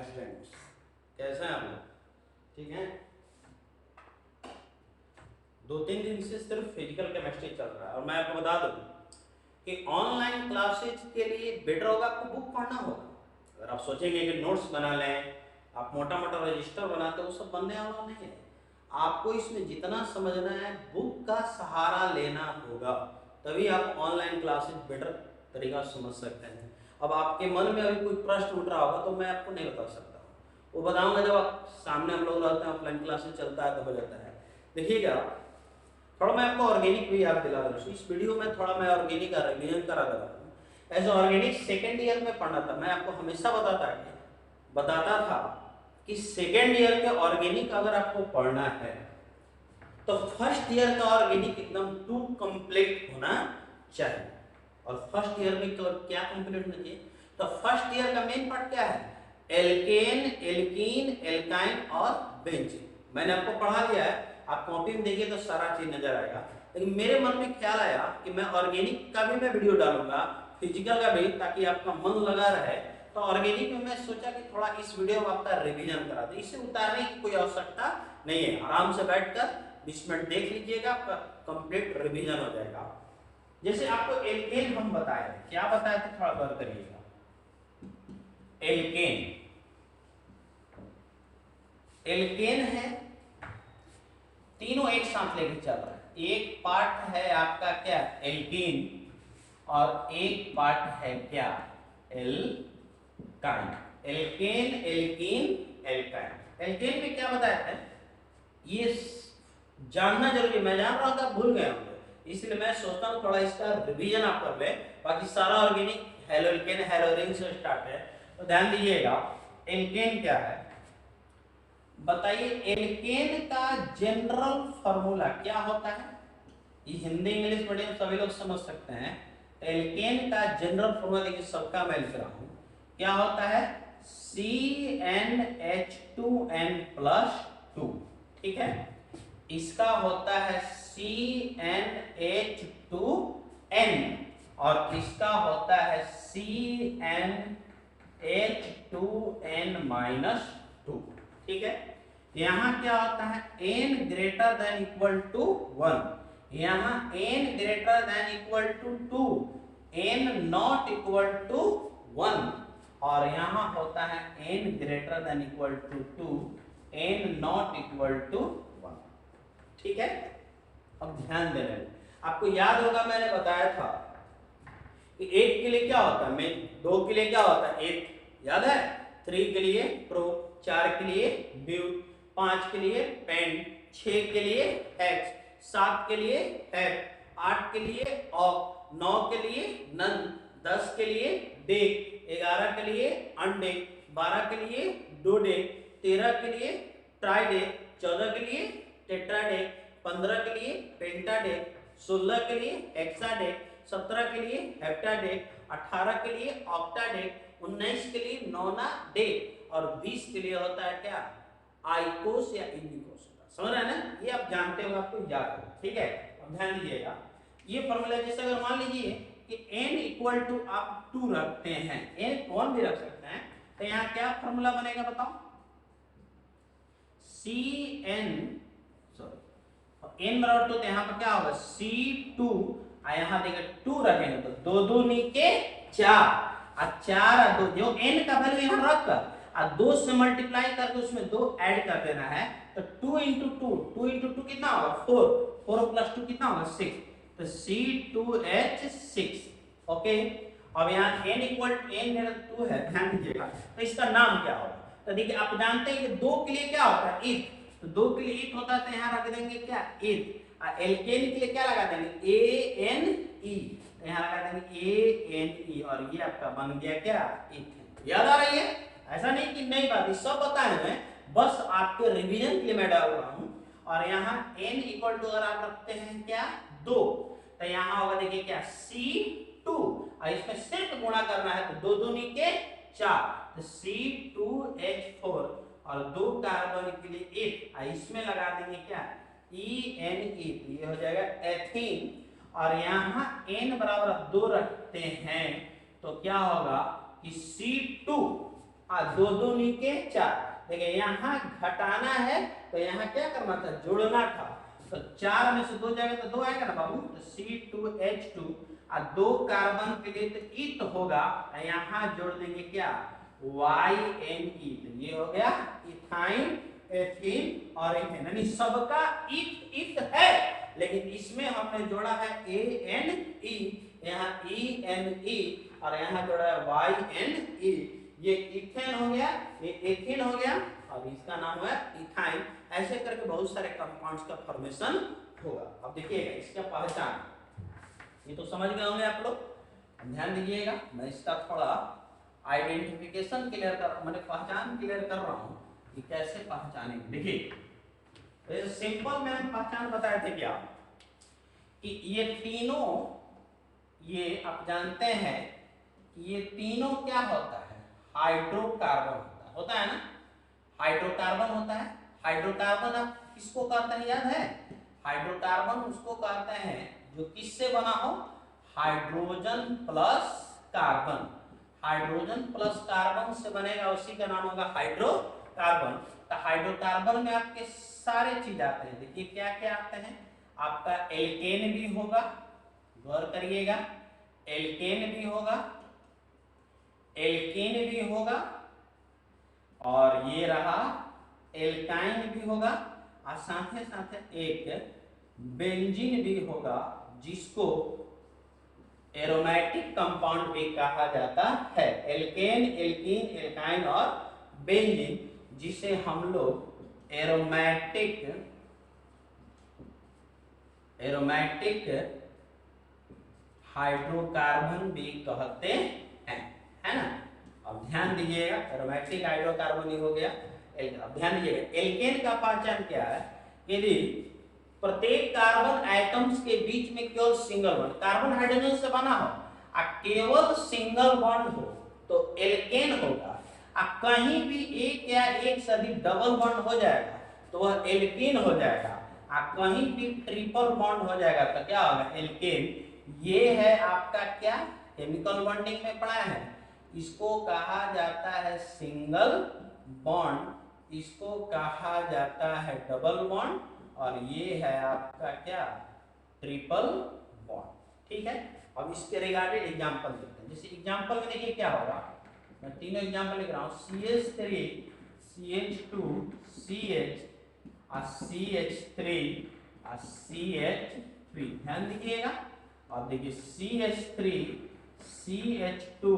Students, कैसे हैं आप लोग? ठीक है। 2-3 दिन से सिर्फ फिजिकल केमिस्ट्री चल रहा है और मैं आपको बता दूं कि ऑनलाइन क्लासेज के लिए बेटर होगा आपको बुक पढ़ना होगा। अगर आप सोचेंगे कि नोट्स बना लें, आप मोटा मोटा रजिस्टर बनाते हो, वो सब बनने वाला नहीं है। आपको इसमें जितना समझना है बुक का सहारा लेना होगा, तभी आप ऑनलाइन क्लासेज बेटर तरीका से समझ सकते हैं। अब आपके मन में अभी कोई प्रश्न उठ रहा होगा तो मैं आपको नहीं बता सकता, वो बताऊंगा जब आप सामने हम लोग रहते हैं, ऑफलाइन क्लासेज चलता है तो हो जाता है। देखिएगा, थोड़ा मैं आपको ऑर्गेनिक भी याद दिला दूँ। इस वीडियो में थोड़ा मैं ऑर्गेनिक का रिवीजन करा देता हूँ। एज ऑर्गेनिक सेकेंड ईयर में पढ़ना था, मैं आपको हमेशा बताता था कि सेकेंड ईयर के ऑर्गेनिक अगर आपको पढ़ना है तो फर्स्ट ईयर का ऑर्गेनिक एकदम टू कंप्लीट होना चाहिए। और फर्स्ट ईयर में क्या कंप्लीट होना चाहिए? तो फर्स्ट ईयर का मेन पार्ट क्या है? एल्केन, एल्कीन, एल्काइन और बेंजीन। मैंने आपको पढ़ा दिया है, आप कॉपी में देखिए तो सारा चीज नजर आएगा। लेकिन मेरे मन में ख्याल आया कि मैं ऑर्गेनिक का भी मैं वीडियो डालूंगा, फिजिकल का भी, ताकि आपका मन लगा रहे। तो ऑर्गेनिक में मैं सोचा कि थोड़ा इस वीडियो में आपका रिवीजन करा दे। इसे उतारने की कोई आवश्यकता नहीं है, आराम से बैठकर 20 मिनट देख लीजिएगा, आपका कंप्लीट रिवीजन हो जाएगा। जैसे आपको एल्केन हम बताए थे, क्या बताए थे थोड़ा गौर करिएगा। एल्केन, एल्केन है, तीनों एक साथ लेके चल रहा है। एक पार्ट है आपका क्या? एल्कीन, और एक पार्ट है क्या? Alkyne. Alkane, alkene, alkyne. Alkane में क्या बताया है ये जानना जरूरी। मैं जान रहा हूं कि आप भूल गए होंगे, इसलिए मैं सोचता हूं थोड़ा इसका रिवीजन आप कर ले। बाकी सारा ऑर्गेनिक हेलोल्केन, हेलोरिन से स्टार्ट है, तो ध्यान दीजिएगा। एल्केन क्या है बताइए? एल्केन का जनरल फार्मूला क्या होता है? ये हिंदी इंग्लिश मीडियम सभी लोग समझ सकते हैं। एल्केन का जनरल फार्मूला देखिए, सबका मैं लिख रहा हूं। क्या होता है? CnH2n+2। ठीक है, इसका होता है CnH2n और इसका होता है CnH2n-2। ठीक है, यहां क्या होता है? n greater than equal to 1, यहां n greater than equal to 2, n not equal to 1, और यहां होता है n greater than equal to 2, n not equal to 1। ठीक है, अब ध्यान देना, आपको याद होगा मैंने बताया था कि 1 के लिए क्या होता है, 2 के लिए क्या होता है? 1, याद है? 3 के लिए प्रो, 4 के लिए ब्यूट, 5 के लिए पेंट, 6 के लिए हेक्स, 7 के लिए हेप, 8 के लिए ऑक, 9 के लिए नन, 10 के लिए डेक, 11 के लिए अनडेक, 12 के लिए डोडेक, 13 के लिए ट्राइडेक, 14 के लिए टेट्राडेक, 15 के लिए पेंटाडेक, 16 के लिए हेक्साडेक, 17 के लिए हेप्टाडेक, 18 के लिए ऑक्टाडेक, 19 के लिए नोनाडेक, और 20 के लिए होता है क्या? आइकोस या इनिकोस। समझ रहे हैं ना? ये आप जानते हो, आपको याद हो। ठीक है, अब ध्यान दीजिएगा, ये फॉर्मूला जैसे अगर मान लीजिए कि n इक्वल टू आप 2 रखते हैं, n कौन भी रख सकते हैं, तो यहाँ क्या फॉर्मूला बनेगा बताओ? Cn, सॉरी, n बराबर 2, तो यहाँ पर क्या होगा? C2, यहाँ देखिए 2 रखेंगे तो 2 दूनी के 4, और 4 और 2, जो n का वैल्यू यहाँ रख कर और 2 से मल्टीप्लाई करके उसमें 2 ऐड कर देना है। तो 2 इंटू 2 कितना होगा? 4 प्लस 2 कितना होगा? 6, तो C2H6। ओके, अब यहाँ n इक्वल टू n मेरा 2 है, ध्यान दीजिएगा, तो इसका नाम क्या होगा? तो देखिए, आप जानते हैं कि 2 के लिए क्या होता है? ईथ, तो 2 के लिए ईथ होता है, तो यहाँ रख देंगे क्या? ईथ। और एल्केन के लिए क्या लगा देंगे? ANE, तो यहाँ लगा देंगे ANE, और ये आपका बन गया क्या? ईथेन। याद आ रही है? ऐसा नहीं कि नई बात, सब बताए हुए, बस आपके रिवीजन के लिए मैं डाल रहा हूं। और यहाँ n इक्वल टू अगर आप रखते हैं क्या? 2, तो यहाँ होगा देखिए क्या? C2, और इसमें सिर्फ गुणा करना है, तो 2 दूनी के 4, तो C2H4, और 2 कार्बन के लिए 1, और इसमें लगा देंगे क्या? ENE, तो ये हो जाएगा एथीन। और यहाँ n बराबर 2 रखते हैं तो क्या होगा कि C2 दो दूनी के 4। देखिए यहाँ घटाना है तो यहाँ क्या करना था, जोड़ना था। तो 4 में से 2 जाएगा तो 2 आएगा ना बाबू, तो C2H2 दो कार्बन के लिए तो ईथ होगा, यहाँ जोड़ देंगे क्या, YNE। तो ये हो गया इथाइन, एथीन और इथेन, यानी सबका ईथ ईथ है, लेकिन इसमें हमने जोड़ा है ANE, यहाँ ENE और यहाँ जोड़ा है YNE। ये इथेन हो गया, ये एथीन हो गया और इसका नाम है इथाइन। ऐसे करके बहुत सारे कंपाउंड्स का फॉर्मेशन होगा। अब देखिएगा इसका पहचान, ये तो समझ गए होंगे आप लोग। ध्यान दीजिएगा, मैं इसका थोड़ा आइडेंटिफिकेशन क्लियर कर, मैंने पहचान क्लियर कर रहा हूँ कि कैसे पहचानेंगे। देखिए सिंपल में हम पहचान बताए थे क्या, कि ये तीनों, ये आप जानते हैं कि ये तीनों क्या होता है, हाइड्रोकार्बन होता है ना, हाइड्रोकार्बन होता है। हाइड्रोकार्बन आप किसको कहते हैं याद है, हाइड्रोकार्बन उसको कहते हैं जो किससे बना हो, hydrogen plus carbon. Hydrogen plus carbon से बनेगा, उसी का नाम होगा हाइड्रोकार्बन। तो हाइड्रोकार्बन में आपके सारे चीज आते हैं। देखिए क्या क्या आते हैं, आपका एल्केन भी होगा, गौर करिएगा, एल्केन भी होगा, एल्केन भी होगा, और ये रहा एल्काइन भी होगा, और साथ ही साथ एक बेंजीन भी होगा, जिसको एरोमेटिक कंपाउंड भी कहा जाता है। एल्केन, एल्कीन, एल्काइन और बेंजीन, जिसे हम लोग एरोमेटिक हाइड्रोकार्बन भी कहते हैं, है ना। अब ध्यान दीजिएगा, एरोमेटिक हाइड्रोकार्बन ही हो गया। अब ध्यान दीजिएगा, एल्केन का पहचान क्या है, यदि प्रत्येक कार्बन एटम्स के बीच में केवल सिंगल बॉन्ड, कार्बन हाइड्रोजन से बना हो और केवल सिंगल बॉन्ड हो तो एल्केन होगा, और कहीं भी एक या एक से अधिक डबल बॉन्ड हो जाएगा तो वह एल्कीन हो जाएगा, और कहीं भी ट्रिपल बॉन्ड हो जाएगा तो क्या होगा, एल्केन। ये है आपका क्या, केमिकल बॉन्डिंग में पढ़ा है, इसको कहा जाता है सिंगल बॉन्ड, इसको कहा जाता है डबल बॉन्ड, और ये है आपका क्या, ट्रिपल बॉन्ड। ठीक है, अब इसके रिगार्डेड एग्जांपल देखते हैं। जैसे एग्जांपल में देखिए क्या होगा, मैं तीनों एग्जांपल लिख रहा हूँ, CH3 CH2 CH CH3 CH3। ध्यान दीजिएगा, और देखिए CH3 CH2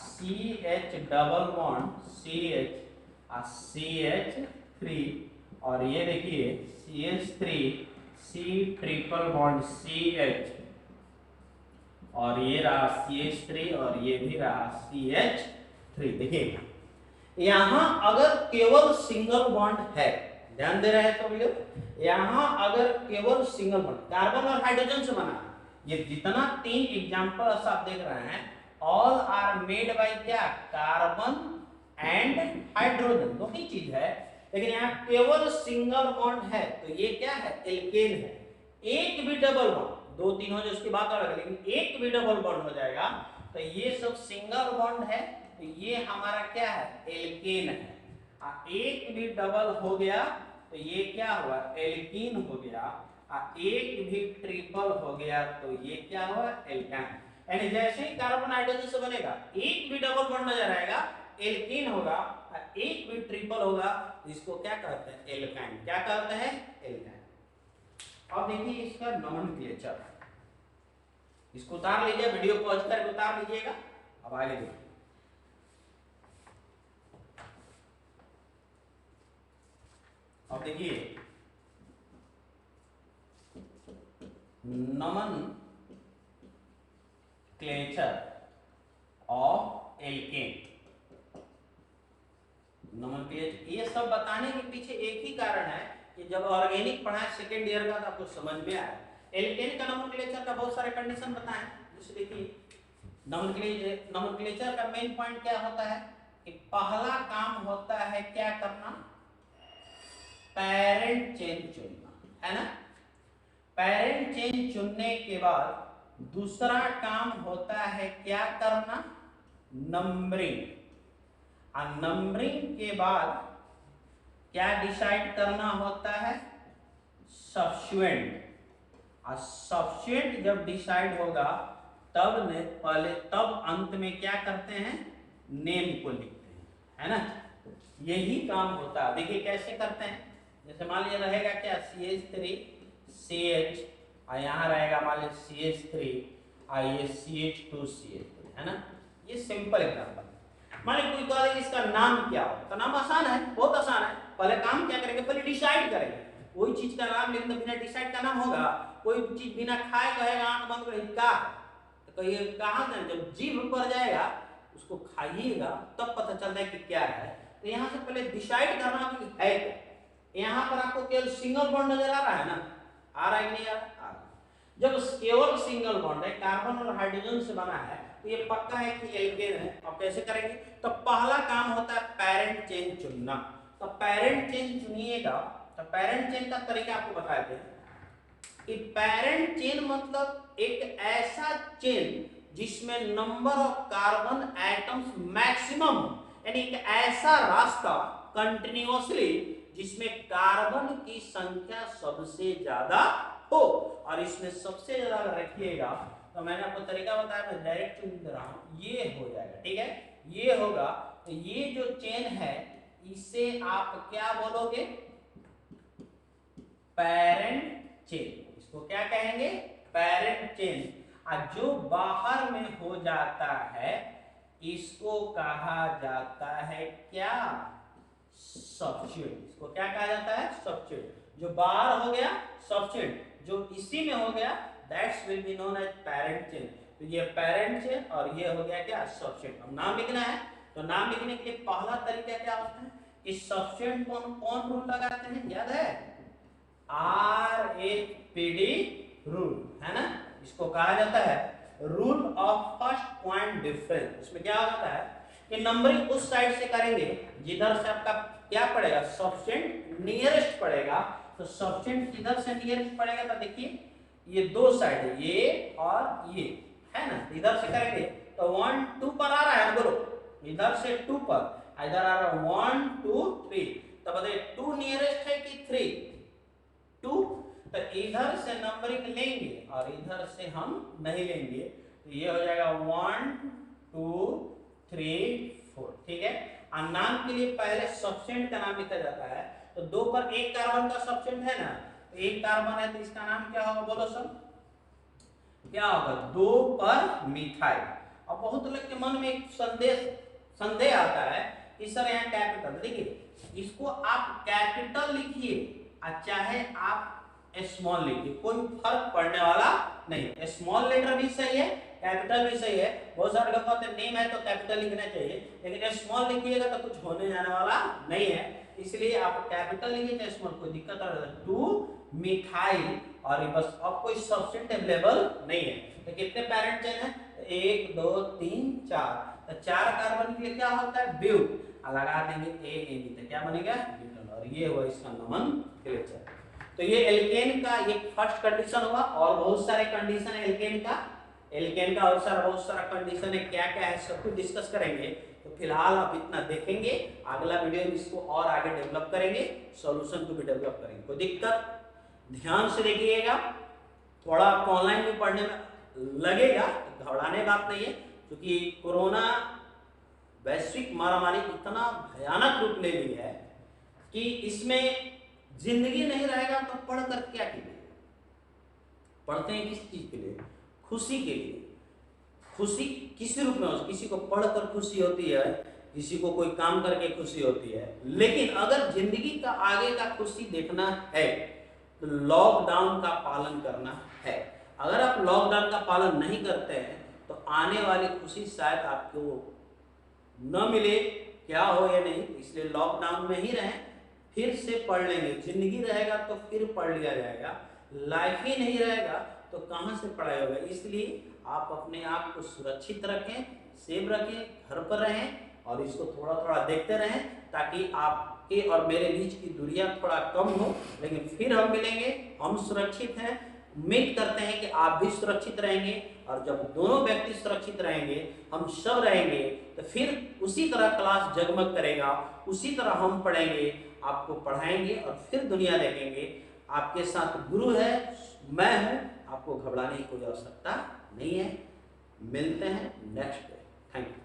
CH double bond CH CH3, और ये देखिए CH3 C triple bond CH, और ये रहा CH3 और ये भी रहा CH3। देखिए यहां अगर केवल सिंगल बॉन्ड है, ध्यान दे रहे हैं तो भैया, यहां अगर केवल सिंगल बॉन्ड कार्बन और हाइड्रोजन से बना, ये जितना 3 एग्जांपल आप देख रहे हैं, ऑल आर मेड बाय क्या, कार्बन एंड हाइड्रोजन, दो ही चीज है, लेकिन यहाँ केवल सिंगल बॉन्ड है तो ये क्या है, एल्केन है। एक भी डबल बॉन्ड, 2 3 हो जाए उसकी बात अलग है, लेकिन एक भी डबल बॉन्ड हो जाएगा तो ये सब सिंगल बॉन्ड है, तो ये हमारा क्या है, एल्केन है। एक भी डबल हो गया तो ये क्या हुआ, एल्कीन हो गया, एक भी ट्रिपल हो गया तो ये क्या हुआ, एल्काइन। यानी जैसे ही कार्बन हाइड्रोजन से बनेगा, एक भी डबल बॉन्ड नजर आएगा, एल्कीन होगा, एक भी ट्रिपल होगा, इसको क्या कहते हैं, एल्काइन। क्या कहते हैं, एल्काइन। अब देखिए इसका नोमेनक्लेचर, इसको उतार लीजिए, वीडियो पॉज करके उतार लीजिएगा। अब आगे देखिए, अब देखिए नोमेनक्लेचर ऑफ एल्केन। नोमेनक्लेचर, ये सब बताने के पीछे एक ही कारण है कि जब ऑर्गेनिक पढ़ा सेकेंड ईयर का तो आपको समझ में आया। एल्केन का नोमेनक्लेचर का बहुत सारे कंडीशन बताएं। जैसे देखिए नोमेनक्लेचर का मेन पॉइंट क्या होता है कि पहला काम होता है क्या करना, पेरेंट चेन चुनना, है ना। पेरेंट चेन चुनने के बाद दूसरा काम होता है क्या करना, नंबरिंग। और नंबरिंग के बाद क्या डिसाइड करना होता है, सब्स्टिट्यूएंट। और सब्स्टिट्यूएंट जब डिसाइड होगा तब ने पहले तब अंत में क्या करते हैं, नेम को लिखते हैं, है ना। यही काम होता है। देखिए कैसे करते हैं, जैसे मान लीजिए रहेगा क्या CH3CH और यहाँ रहेगा मान लीजिए CH3 और ये CH2CH3, है ना। ये सिंपल एग्जांपल। मान लीजिए कोई कह दे इसका नाम क्या हो, तो नाम आसान है, बहुत आसान है। पहले काम क्या करेंगे, पहले डिसाइड करेंगे। कोई चीज का नाम लेकिन बिना डिसाइड का नाम होगा, कोई चीज बिना खाए कहेगा आंख बंद कर क्या है, तो कहिए कहाँ जाए, जब जीभ पर जाएगा उसको खाइएगा तब पता चलता है कि क्या है। तो यहाँ से पहले डिसाइड करना कि है क्या। यहाँ पर आपको केवल सिंगल बॉन्ड नजर आ रहा है ना, आ रहा है कि नहीं आ रहा, जब केवल सिंगल बॉन्ड है, कार्बन और हाइड्रोजन से बना है, तो ये पक्का है कि एल्केन है। अब कैसे करेंगे, तो पहला काम होता है पेरेंट चेन चुनना। तो पेरेंट चेन चुनिएगा, तो पेरेंट चेन का तरीका आपको बता देते हैं कि पेरेंट चेन मतलब एक ऐसा चेन जिसमें number of carbon atoms maximum, यानी एक ऐसा रास्ता कंटिन्यूअसली जिसमें कार्बन की संख्या सबसे ज्यादा हो। और इसमें सबसे ज्यादा अगर रखिएगा तो मैंने आपको तरीका बताया, मैं डायरेक्ट चुन दे रहा हूं, ये हो जाएगा, ठीक है, ये होगा। तो ये जो चेन है इसे आप क्या बोलोगे, पेरेंट चेन। इसको क्या कहेंगे, पेरेंट चेन। और जो बाहर में हो जाता है इसको कहा जाता है क्या, सब्स्टिट्यूएंट। इसको क्या कहा जाता है, सब्स्टिट्यूएंट। जो बाहर हो गया सब्स्टिट्यूएंट, जो इसी में हो गया that's will be known as parent chain. तो ये पेरेंट चेन और ये हो गया क्या, सब्स्टिट्यूएंट। अब नाम लिखना है, तो नाम लिखने के लिए पहला तरीका क्या होता है, इस सब्स्टिट्यूएंट को हम कौन रूल लगाते हैं, याद है, RFPD रूल, है ना। इसको कहा जाता है rule of first point difference. इसमें क्या होता है कि नंबरिंग उस साइड से करेंगे जिधर से आपका क्या पड़ेगा, सब्स्टिट्यूएंट नियरेस्ट पड़ेगा। तो सब्स्टिट्यूएंट किधर से नियरेस्ट पड़ेगा, तो देखिए ये दो साइड है, ये और ये, है ना। इधर से करेंगे तो 1 2 पर आ रहा है ना, बोलो, इधर से 2 पर, इधर आ रहा है 1 2 3। तो बताइए 2 नियरेस्ट है कि 3, 2। तो इधर से नंबरिंग लेंगे और इधर से हम नहीं लेंगे, तो ये हो जाएगा 1 2 3 4, ठीक है। और नाम के लिए पहले सब्स्टिट्यूएंट का नाम लिखा जाता है। तो 2 पर एक कार्बन का सब्स्टिट्यूएंट है ना, तो एक कार्बन है तो इसका नाम क्या होगा, बोलो सब, क्या होगा, 2 पर मिथाइल। अब बहुत लोग के मन में एक संदेह आता है कि सर यहाँ कैपिटल, देखिए इसको आप कैपिटल लिखिए और चाहे आप स्मॉल लिखिए, कोई फर्क पड़ने वाला नहीं। स्मॉल लेटर भी सही है, कैपिटल भी सही है। बहुत सारे लोग कहते हैं नेम है तो कैपिटल लिखना चाहिए, लेकिन स्मॉल लिखिएगा तो कुछ होने जाने वाला नहीं है, इसलिए आप कैपिटल लिखिए चाहे स्मॉल, कोई दिक्कत नहीं है। 2 मिथाइल और ये बस, अब कोई सब्स्टिट्यूएंट अवेलेबल नहीं है। तो कितने पेरेंट चेन है, 1 2 3 4। तो 4 कार्बन के लिए क्या होता है, ब्यूट, लगा देंगे ANE, तो क्या बनेगा, ब्यूटेन। और ये हुआ इसका नोमेनक्लेचर। तो ये एल्केन का एक फर्स्ट कंडीशन हुआ, और बहुत सारे कंडीशन है एल्केन का और बहुत सारा कंडीशन है, क्या क्या है सब कुछ डिस्कस करेंगे। तो फिलहाल आप इतना देखेंगे, अगला वीडियो में इसको और आगे डेवलप करेंगे, सॉल्यूशन को भी डेवलप करेंगे। कोई दिक्कत, ध्यान से देखिएगा, थोड़ा आपको ऑनलाइन में पढ़ने में लगेगा, घबराने बात नहीं है, क्योंकि कोरोना वैश्विक महामारी इतना भयानक रूप ले ली है कि इसमें जिंदगी नहीं रहेगा तो पढ़कर क्या कीजिए। पढ़ते हैं किस चीज के लिए, खुशी के लिए। खुशी किसी रूप में हो, किसी को पढ़कर खुशी होती है, किसी को कोई काम करके खुशी होती है, लेकिन अगर जिंदगी का आगे का खुशी देखना है तो लॉकडाउन का पालन करना है। अगर आप लॉकडाउन का पालन नहीं करते हैं तो आने वाली खुशी शायद आपको न मिले, क्या हो या नहीं, इसलिए लॉकडाउन में ही रहें, फिर से पढ़ लेंगे। जिंदगी रहेगा तो फिर पढ़ लिया जाएगा, लाइफ ही नहीं रहेगा तो कहाँ से पढ़ाई होगा। इसलिए आप अपने आप को सुरक्षित रखें, सेफ रखें, घर पर रहें और इसको थोड़ा थोड़ा देखते रहें, ताकि आपके और मेरे बीच की दूरियां थोड़ा कम हो। लेकिन फिर हम मिलेंगे, हम सुरक्षित हैं, उम्मीद करते हैं कि आप भी सुरक्षित रहेंगे, और जब दोनों व्यक्ति सुरक्षित रहेंगे, हम सब रहेंगे, तो फिर उसी तरह क्लास जगमग करेगा, उसी तरह हम पढ़ेंगे, आपको पढ़ाएंगे और फिर दुनिया देखेंगे। आपके साथ गुरु है, मैं हूँ, आपको घबराने की कोई आवश्यकता नहीं है। मिलते हैं नेक्स्ट डे। Thank you.